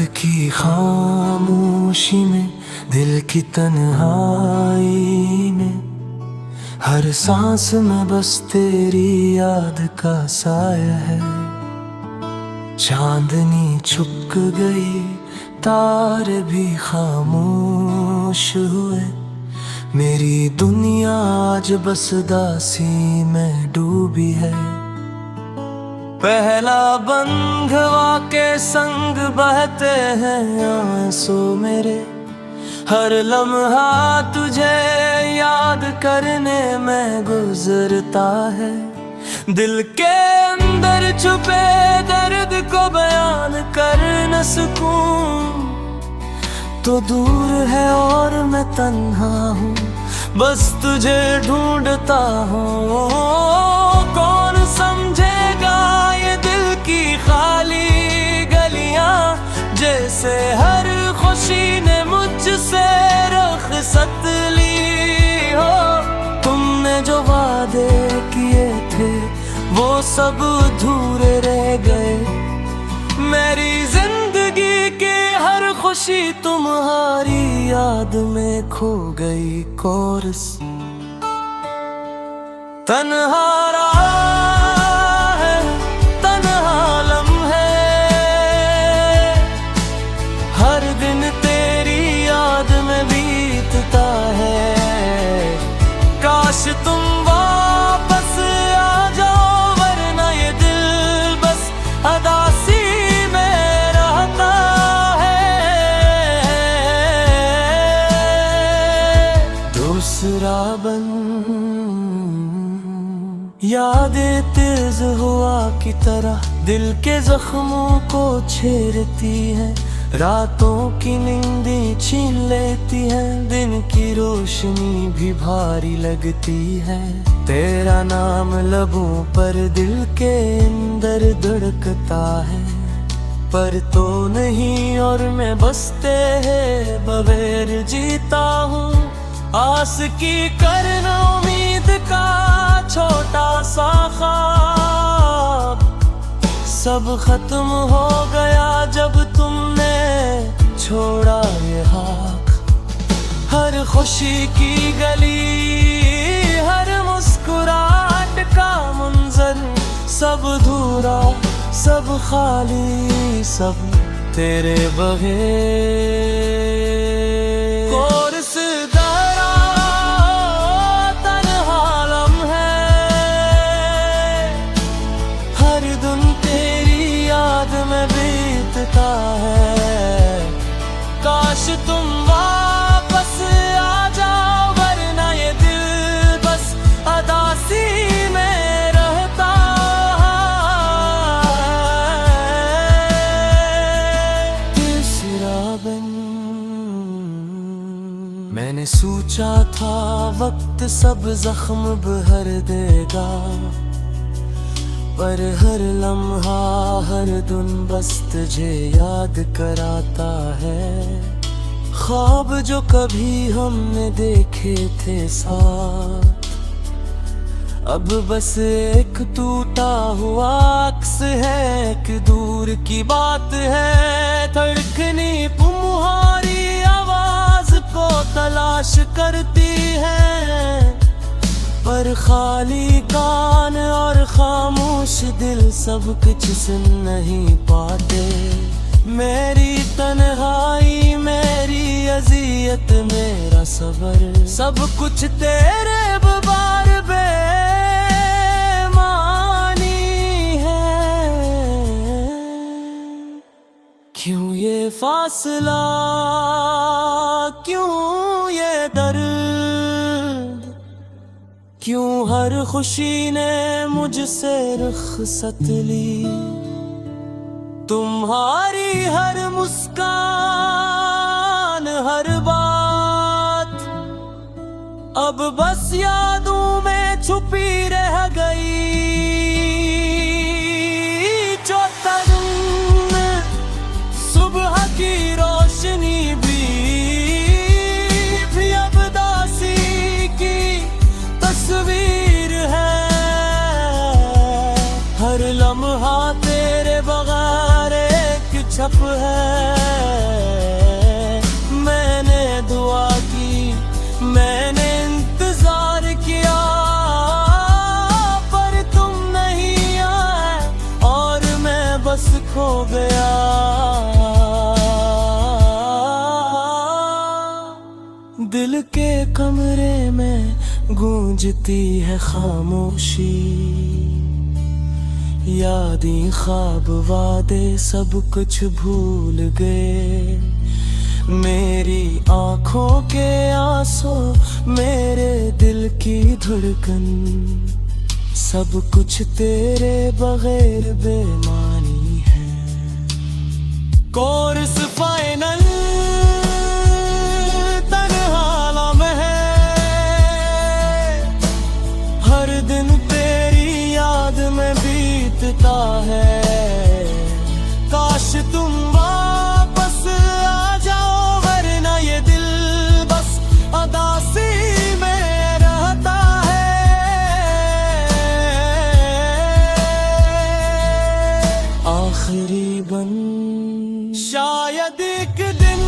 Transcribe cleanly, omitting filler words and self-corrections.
की खामोशी में, दिल की तन्हाई में, हर सांस में बस तेरी याद का साया है। चांदनी छुप गई, तारे भी खामोश हुए, मेरी दुनिया आज बस दासी में डूबी है। पहला बंधवा के संग बहते हैं आंसू मेरे, हर लम्हा तुझे याद करने में गुजरता है। दिल के अंदर छुपे दर्द को बयान कर न सकूं तो दूर है और मैं तन्हा हूँ, बस तुझे ढूंढता हूँ। कौन समझेगा ये दिल की खाली गलियां, जैसे हर खुशी ने मुझसे रुखसत ली हो। तुमने जो वादे किए थे वो सब अधूरे रह गए, मेरी जिंदगी की हर खुशी तुम्हारी याद में खो गई। कोरस तन्हा राह है, तन्हा लम्हे, हर दिन तेरी याद में बीतता है। काश तुम वापस आ जाओ, वरना ये दिल बस अदासी में रहता है। दूसरा बन यादें तेज हुआ की तरह दिल के जख्मों को छेड़ती हैं, रातों की नींदें छीन लेती है, दिन की रोशनी भी भारी लगती है। तेरा नाम लबों पर दिल के अंदर धड़कता है, पर तो नहीं और मैं बस तेरे बगैर जीता हूँ। आस की करना उम्मीद का छोटा सा ख्वाब, सब खत्म हो गया जब तुमने छोड़ा ये हाथ। हर खुशी की गली, हर मुस्कुराहट का मंजर, सब अधूरा, सब खाली, सब तेरे बगैर। कोरस दरा तन्हा लम्हे, हर दिन तेरी याद में बीतता है। काश तुम वापस आ जाओ, वरना ये दिल बस अदासी में रहता है। तीसरा बन मैंने सोचा था वक्त सब जख्म भर देगा, पर हर लम्हा हर दिन बस तुझे याद कराता है। ख्वाब जो कभी हमने देखे थे साथ, अब बस एक टूटा हुआ अक्स है, एक दूर की बात है। धड़कनी तुम्हारी आवाज को तलाश करती है, पर खाली कान और खामोश दिल सब कुछ सुन नहीं पाते। मेरी तन्हाई, मेरी अजियत, मेरा सबर, सब कुछ तेरे बार बेमानी है। क्यों ये फासला, क्यों ये दर्द, क्यों हर खुशी ने मुझसे रुखसत ली। तुम्हारी हर मुस्कान, हर बात अब बस यादों में छुपी रह गई। जो तन सुबह की रोशनी भी अब दासी की तस्वीर है। हर लम्हा तेरे बगैर एक छप है। दिल के कमरे में गूंजती है खामोशी, यादें ख्वाब वादे सब कुछ भूल गए। मेरी आंखों के आंसू, मेरे दिल की धड़कन, सब कुछ तेरे बगैर बेमानी है। कोर्स फाइनल तन्हा में है, हर दिन तेरी याद में बीतता है। काश तुम वापस आ जाओ, वरना ये दिल बस अदासी में रहता है। आखिरी बन शायद एक दिन